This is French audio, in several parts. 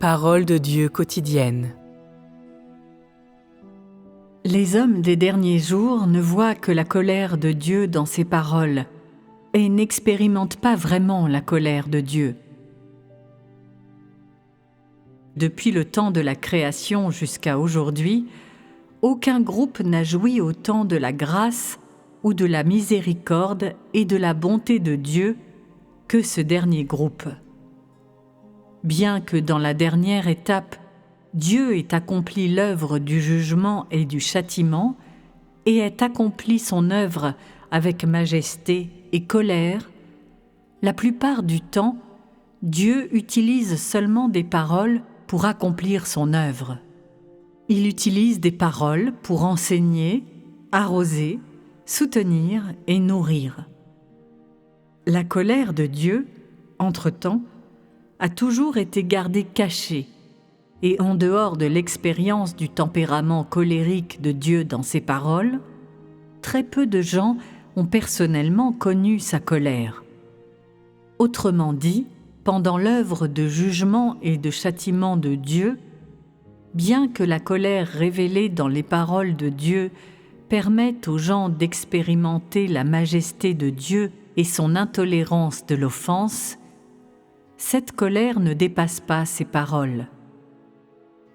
Parole de Dieu quotidienne. Les hommes des derniers jours ne voient que la colère de Dieu dans ses paroles et n'expérimentent pas vraiment la colère de Dieu. Depuis le temps de la création jusqu'à aujourd'hui, aucun groupe n'a joui autant de la grâce ou de la miséricorde et de la bonté de Dieu que ce dernier groupe. Bien que dans la dernière étape, Dieu ait accompli l'œuvre du jugement et du châtiment et ait accompli son œuvre avec majesté et colère, la plupart du temps, Dieu utilise seulement des paroles pour accomplir son œuvre. Il utilise des paroles pour enseigner, arroser, soutenir et nourrir. La colère de Dieu, entre-temps, a toujours été gardée cachée, et en dehors de l'expérience du tempérament colérique de Dieu dans ses paroles, très peu de gens ont personnellement connu sa colère. Autrement dit, pendant l'œuvre de jugement et de châtiment de Dieu, bien que la colère révélée dans les paroles de Dieu permette aux gens d'expérimenter la majesté de Dieu et son intolérance de l'offense, cette colère ne dépasse pas ces paroles.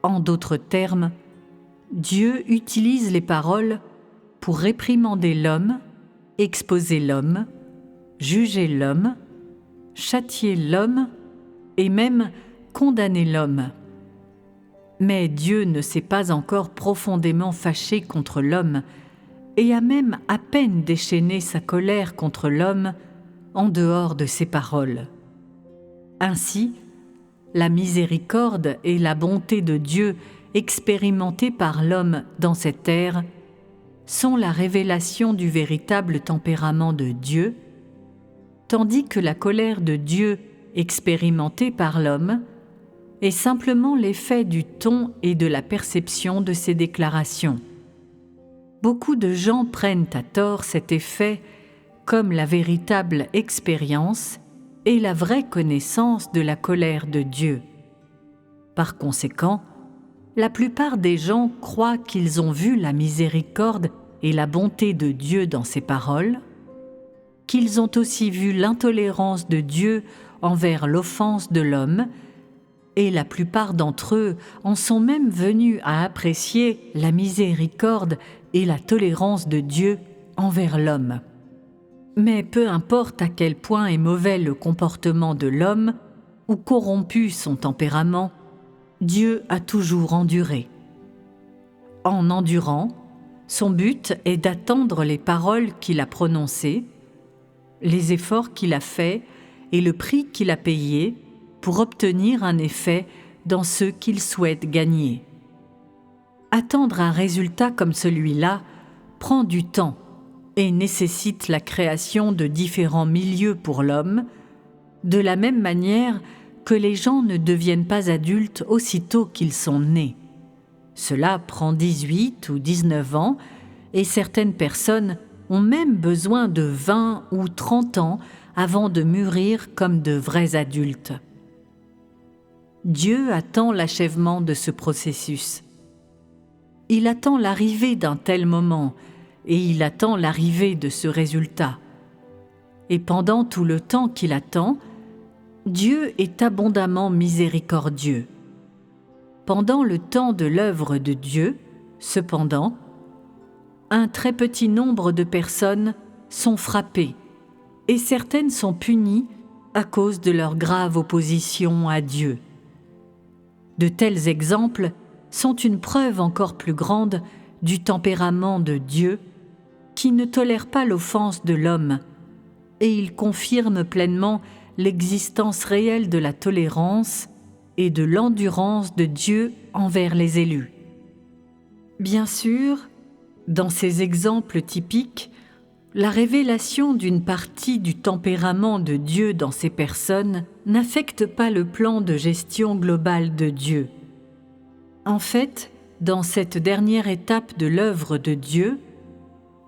En d'autres termes, Dieu utilise les paroles pour réprimander l'homme, exposer l'homme, juger l'homme, châtier l'homme et même condamner l'homme. Mais Dieu ne s'est pas encore profondément fâché contre l'homme et a même à peine déchaîné sa colère contre l'homme en dehors de ses paroles. Ainsi, la miséricorde et la bonté de Dieu expérimentées par l'homme dans cette ère sont la révélation du véritable tempérament de Dieu, tandis que la colère de Dieu expérimentée par l'homme est simplement l'effet du ton et de la perception de ses déclarations. Beaucoup de gens prennent à tort cet effet comme la véritable expérience et la vraie connaissance de la colère de Dieu. Par conséquent, la plupart des gens croient qu'ils ont vu la miséricorde et la bonté de Dieu dans ses paroles, qu'ils ont aussi vu l'intolérance de Dieu envers l'offense de l'homme, et la plupart d'entre eux en sont même venus à apprécier la miséricorde et la tolérance de Dieu envers l'homme. Mais peu importe à quel point est mauvais le comportement de l'homme ou corrompu son tempérament, Dieu a toujours enduré. En endurant, son but est d'attendre les paroles qu'il a prononcées, les efforts qu'il a faits et le prix qu'il a payé pour obtenir un effet dans ce qu'il souhaite gagner. Attendre un résultat comme celui-là prend du temps et nécessite la création de différents milieux pour l'homme, de la même manière que les gens ne deviennent pas adultes aussitôt qu'ils sont nés. Cela prend 18 ou 19 ans et certaines personnes ont même besoin de 20 ou 30 ans avant de mûrir comme de vrais adultes. Dieu attend l'achèvement de ce processus. Il attend l'arrivée d'un tel moment et il attend l'arrivée de ce résultat. Et pendant tout le temps qu'il attend, Dieu est abondamment miséricordieux. Pendant le temps de l'œuvre de Dieu, cependant, un très petit nombre de personnes sont frappées et certaines sont punies à cause de leur grave opposition à Dieu. De tels exemples sont une preuve encore plus grande du tempérament de Dieu qui ne tolère pas l'offense de l'homme, et il confirme pleinement l'existence réelle de la tolérance et de l'endurance de Dieu envers les élus. Bien sûr, dans ces exemples typiques, la révélation d'une partie du tempérament de Dieu dans ces personnes n'affecte pas le plan de gestion global de Dieu. En fait, dans cette dernière étape de l'œuvre de Dieu,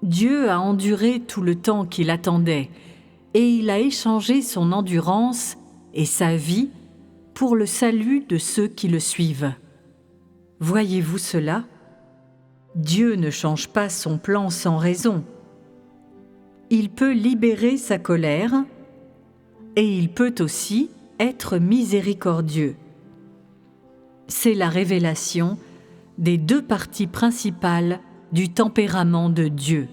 Dieu a enduré tout le temps qu'il attendait et il a échangé son endurance et sa vie pour le salut de ceux qui le suivent. Voyez-vous cela? Dieu ne change pas son plan sans raison. Il peut libérer sa colère et il peut aussi être miséricordieux. C'est la révélation des deux parties principales du tempérament de Dieu.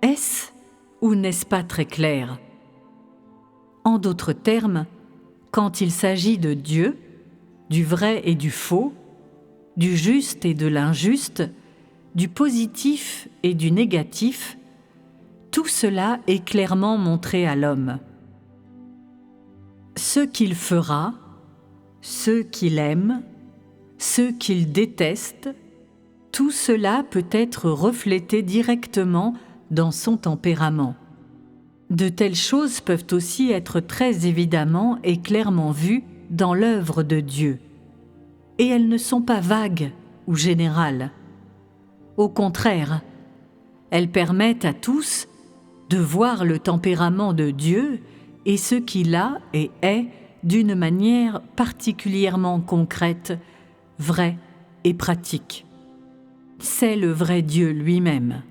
Est-ce ou n'est-ce pas très clair? En d'autres termes, quand il s'agit de Dieu, du vrai et du faux, du juste et de l'injuste, du positif et du négatif, tout cela est clairement montré à l'homme. Ce qu'il fera, ceux qu'il aime, ceux qu'il déteste, tout cela peut être reflété directement dans son tempérament. De telles choses peuvent aussi être très évidemment et clairement vues dans l'œuvre de Dieu. Et elles ne sont pas vagues ou générales. Au contraire, elles permettent à tous de voir le tempérament de Dieu et ce qu'il a et est d'une manière particulièrement concrète, vraie et pratique. C'est le vrai Dieu lui-même.